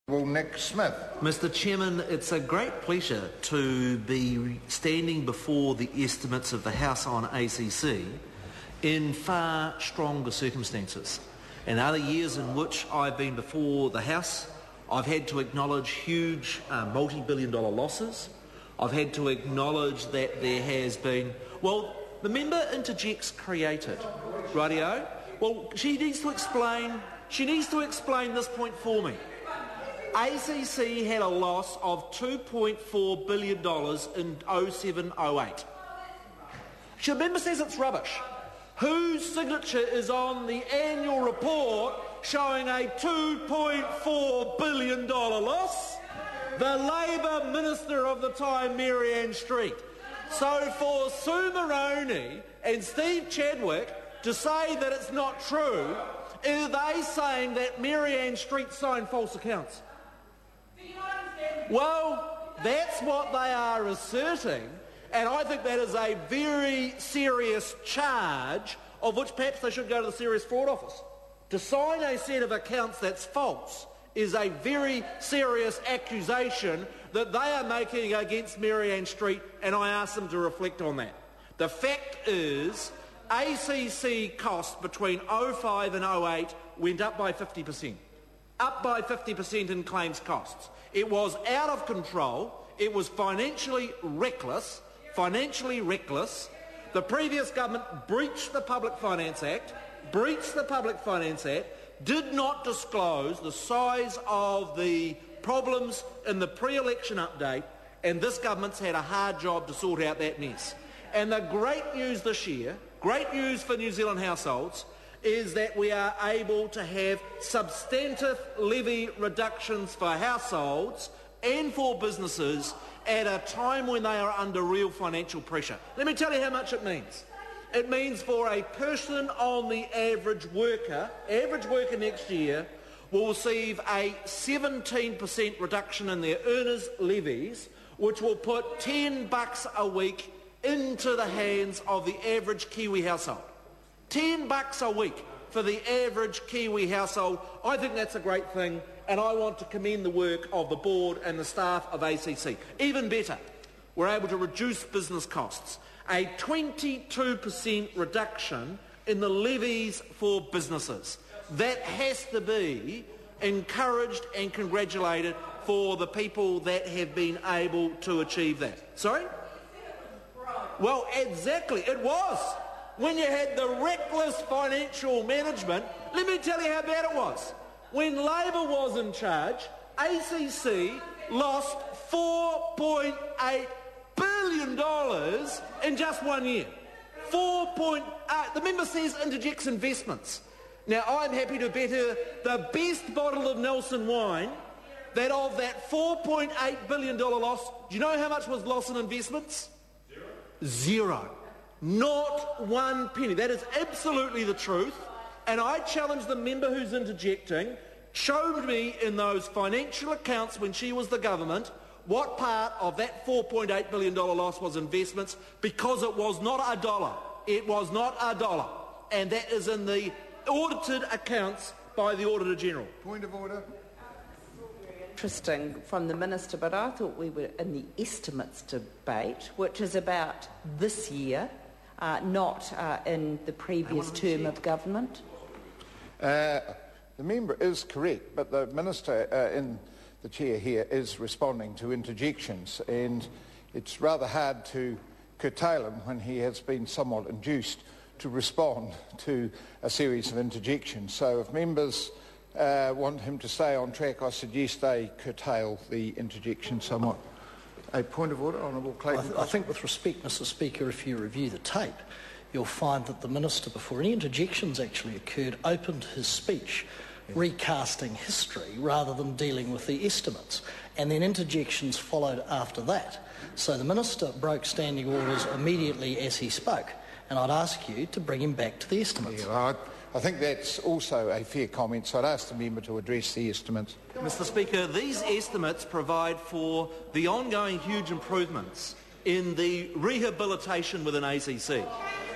Well, Nick Smith. Mr Chairman, it's a great pleasure to be standing before the estimates of the House on ACC in far stronger circumstances. In other years in which I've been before the House, I've had to acknowledge huge multi-billion-dollar losses. I've had to acknowledge that there has been... Well, the member interjects created, rightio? Well, she needs to explain this point for me. ACC had a loss of $2.4 billion in 07-08. The member says it's rubbish. Whose signature is on the annual report showing a $2.4 billion loss? The Labour Minister of the time, Mary Ann Street. So for Sue Moroney and Steve Chadwick to say that it's not true, are they saying that Mary Ann Street signed false accounts? Well, that's what they are asserting, and I think that is a very serious charge of which perhaps they should go to the Serious Fraud Office. To sign a set of accounts that's false is a very serious accusation that they are making against Mary Ann Street, and I ask them to reflect on that. The fact is, ACC costs between 05 and 08 went up by 50%. Up by 50% in claims costs. It was out of control. It was financially reckless. The previous government breached the Public Finance Act, did not disclose the size of the problems in the pre-election update, and this government's had a hard job to sort out that mess. And the great news this year, great news for New Zealand households, is that we are able to have substantive levy reductions for households and for businesses at a time when they are under real financial pressure. Let me tell you how much it means. It means for a person on the average worker next year will receive a 17% reduction in their earners' levies, which will put $10 a week into the hands of the average Kiwi household. $10 a week for the average Kiwi household. I think that's a great thing, and I want to commend the work of the board and the staff of ACC. Even better, we're able to reduce business costs. A 22% reduction in the levies for businesses. That has to be encouraged and congratulated for the people that have been able to achieve that. Sorry? Well, exactly, it was. When you had the reckless financial management, let me tell you how bad it was. When Labour was in charge, ACC lost $4.8 billion in just 1 year. 4.8. The member says interjects investments. Now, I'm happy to bet her the best bottle of Nelson wine that of that $4.8 billion loss, do you know how much was lost in investments? Zero. Not one penny. That is absolutely the truth. And I challenge the member who's interjecting, showed me in those financial accounts when she was the government what part of that $4.8 billion loss was investments, because it was not a dollar. It was not a dollar. And that is in the audited accounts by the Auditor General. Point of order. Interesting from the Minister, but I thought we were in the estimates debate, which is about this year, not in the previous term of government. The member is correct, but the Minister in the chair here is responding to interjections, and it's rather hard to curtail him when he has been somewhat induced to respond to a series of interjections. So if members want him to stay on track, I suggest they curtail the interjection somewhat. A point of order, Honourable Clayton. I think with respect, Mr Speaker, if you review the tape, you'll find that the Minister, before any interjections actually occurred, opened his speech recasting history rather than dealing with the estimates, and then interjections followed after that. So the Minister broke standing orders immediately as he spoke, and I'd ask you to bring him back to the estimates. Yeah, I think that's also a fair comment, so I'd ask the member to address the estimates. Mr Speaker, these estimates provide for the ongoing huge improvements in the rehabilitation within ACC,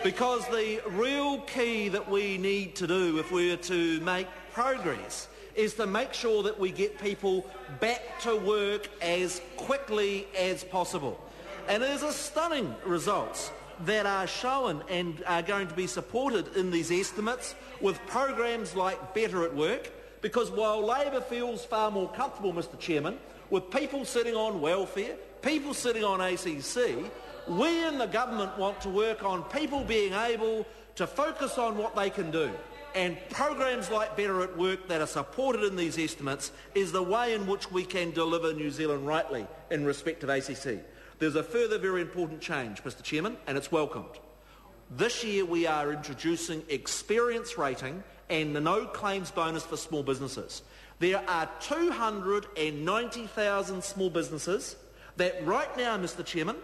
because the real key that we need to do if we're to make progress is to make sure that we get people back to work as quickly as possible. And there's a stunning results that are shown and are going to be supported in these estimates with programs like Better at Work, because while Labor feels far more comfortable, Mr Chairman, with people sitting on welfare, people sitting on ACC, we in the government want to work on people being able to focus on what they can do. And programs like Better at Work that are supported in these estimates is the way in which we can deliver New Zealand rightly in respect of ACC. There's a further very important change, Mr Chairman, and it's welcomed. This year we are introducing experience rating and the no claims bonus for small businesses. There are 290,000 small businesses that right now, Mr Chairman,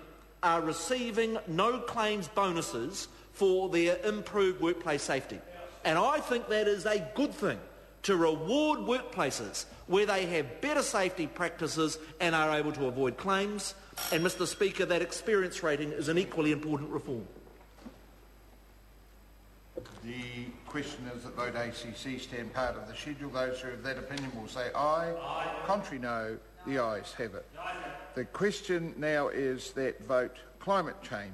are receiving no claims bonuses for their improved workplace safety. And I think that is a good thing, to reward workplaces where they have better safety practices and are able to avoid claims. And, Mr Speaker, that experience rating is an equally important reform. The questioners that vote ACC stand part of the schedule. Those who have that opinion will say aye. Aye. Contrary, no. The ayes have it. The question now is that vote climate change.